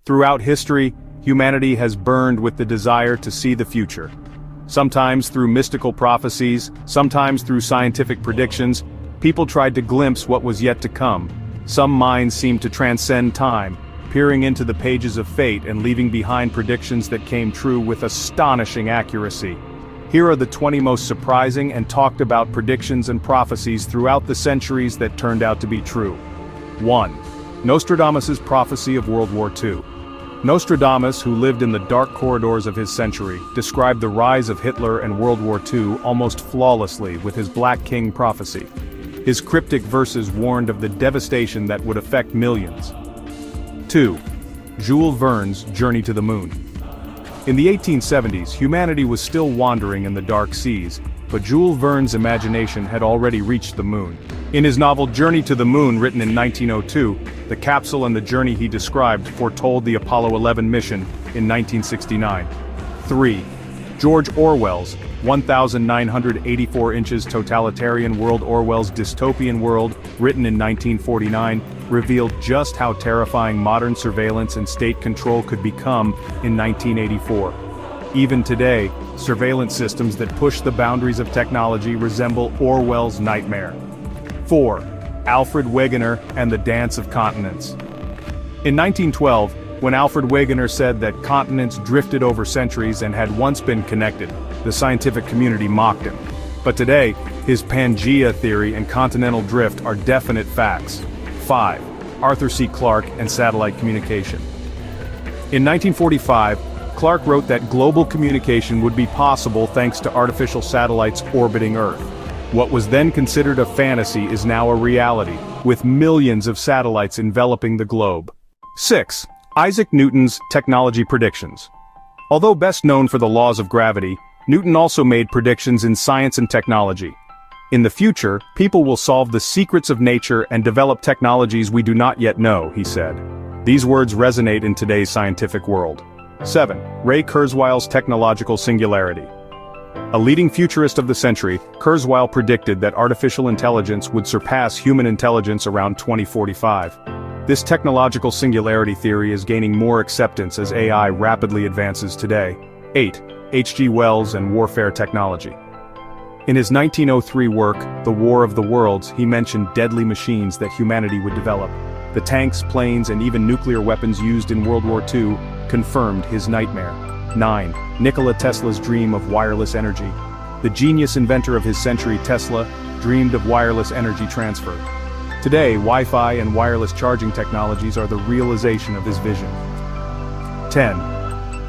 Throughout history, humanity has burned with the desire to see the future. Sometimes through mystical prophecies, sometimes through scientific predictions, people tried to glimpse what was yet to come. Some minds seemed to transcend time, peering into the pages of fate and leaving behind predictions that came true with astonishing accuracy. Here are the 20 most surprising and talked about predictions and prophecies throughout the centuries that turned out to be true. 1. Nostradamus' prophecy of World War II. Nostradamus, who lived in the dark corridors of his century, described the rise of Hitler and World War II almost flawlessly with his Black King prophecy. His cryptic verses warned of the devastation that would affect millions. 2. Jules Verne's Journey to the Moon. In the 1870s, humanity was still wandering in the dark seas, but Jules Verne's imagination had already reached the moon. In his novel Journey to the Moon, written in 1902, the capsule and the journey he described foretold the Apollo 11 mission in 1969. 3. George Orwell's 1984 inches totalitarian world. Orwell's dystopian world, written in 1949, revealed just how terrifying modern surveillance and state control could become in 1984. Even today, surveillance systems that push the boundaries of technology resemble Orwell's nightmare. 4. Alfred Wegener and the Dance of Continents. In 1912, when Alfred Wegener said that continents drifted over centuries and had once been connected, the scientific community mocked him. But today, his Pangea theory and continental drift are definite facts. 5. Arthur C. Clarke and satellite communication. In 1945, Clarke wrote that global communication would be possible thanks to artificial satellites orbiting Earth. What was then considered a fantasy is now a reality, with millions of satellites enveloping the globe. 6. Isaac Newton's technology predictions. Although best known for the laws of gravity, Newton also made predictions in science and technology. In the future, people will solve the secrets of nature and develop technologies we do not yet know, he said. These words resonate in today's scientific world. 7. Ray Kurzweil's technological singularity. A leading futurist of the century, Kurzweil predicted that artificial intelligence would surpass human intelligence around 2045. This technological singularity theory is gaining more acceptance as AI rapidly advances today. 8. H.G. Wells and warfare technology. In his 1903 work, The War of the Worlds, he mentioned deadly machines that humanity would develop. The tanks, planes, and even nuclear weapons used in World War II confirmed his nightmare. 9. Nikola Tesla's dream of wireless energy. The genius inventor of his century, Tesla, dreamed of wireless energy transfer. Today, Wi-Fi and wireless charging technologies are the realization of his vision. 10.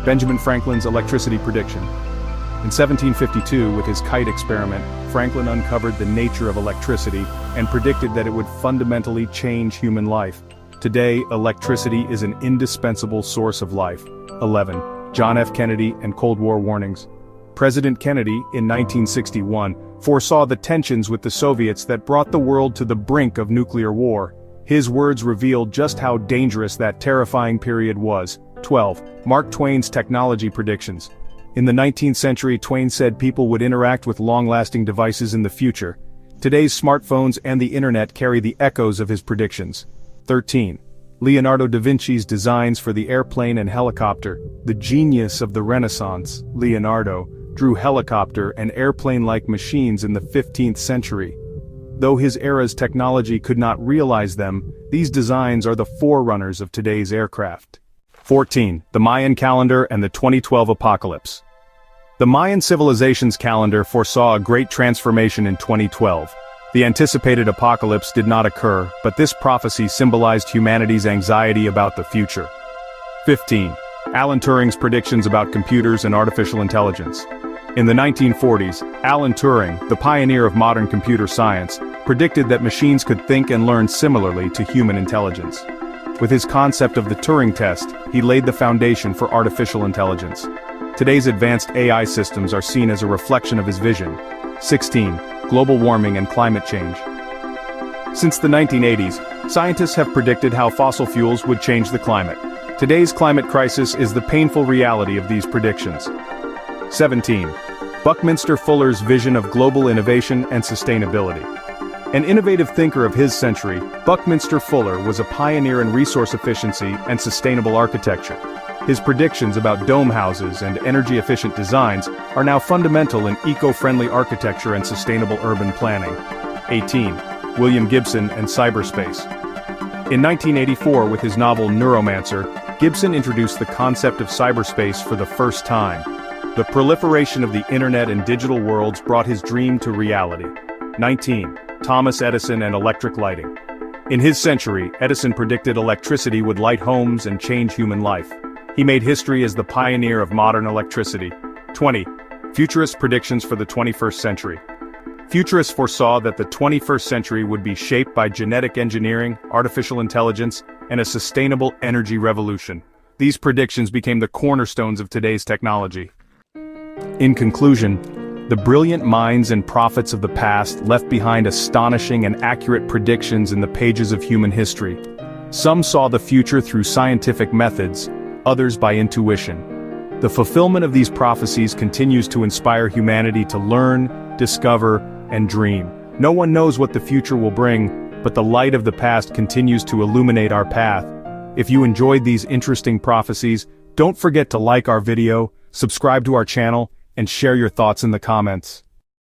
Benjamin Franklin's electricity prediction. In 1752, with his kite experiment, Franklin uncovered the nature of electricity and predicted that it would fundamentally change human life. Today, electricity is an indispensable source of life. 11. John F. Kennedy and Cold War warnings. President Kennedy, in 1961, foresaw the tensions with the Soviets that brought the world to the brink of nuclear war. His words revealed just how dangerous that terrifying period was. 12. Mark Twain's technology predictions. In the 19th century, Twain said people would interact with long-lasting devices in the future. Today's smartphones and the internet carry the echoes of his predictions. 13. Leonardo da Vinci's designs for the airplane and helicopter. The genius of the Renaissance, Leonardo, drew helicopter and airplane-like machines in the 15th century. Though his era's technology could not realize them, these designs are the forerunners of today's aircraft. 14. The Mayan calendar and the 2012 apocalypse. The Mayan civilization's calendar foresaw a great transformation in 2012. The anticipated apocalypse did not occur, but this prophecy symbolized humanity's anxiety about the future. 15. Alan Turing's predictions about computers and artificial intelligence. In the 1940s, Alan Turing, the pioneer of modern computer science, predicted that machines could think and learn similarly to human intelligence. With his concept of the Turing test, he laid the foundation for artificial intelligence. Today's advanced AI systems are seen as a reflection of his vision. 16. Global warming and climate change. Since the 1980s, scientists have predicted how fossil fuels would change the climate. Today's climate crisis is the painful reality of these predictions. 17. Buckminster Fuller's vision of global innovation and sustainability. An innovative thinker of his century, Buckminster Fuller was a pioneer in resource efficiency and sustainable architecture. His predictions about dome houses and energy-efficient designs are now fundamental in eco-friendly architecture and sustainable urban planning. 18. William Gibson and cyberspace. In 1984, with his novel Neuromancer, Gibson introduced the concept of cyberspace for the first time. The proliferation of the internet and digital worlds brought his dream to reality. 19. Thomas Edison and electric lighting. In his century, Edison predicted electricity would light homes and change human life. He made history as the pioneer of modern electricity. 20. Futurist predictions for the 21st century. Futurists foresaw that the 21st century would be shaped by genetic engineering, artificial intelligence, and a sustainable energy revolution. These predictions became the cornerstones of today's technology. In conclusion, the brilliant minds and prophets of the past left behind astonishing and accurate predictions in the pages of human history. Some saw the future through scientific methods, others by intuition. The fulfillment of these prophecies continues to inspire humanity to learn, discover, and dream. No one knows what the future will bring, but the light of the past continues to illuminate our path. If you enjoyed these interesting prophecies, don't forget to like our video, subscribe to our channel, and share your thoughts in the comments.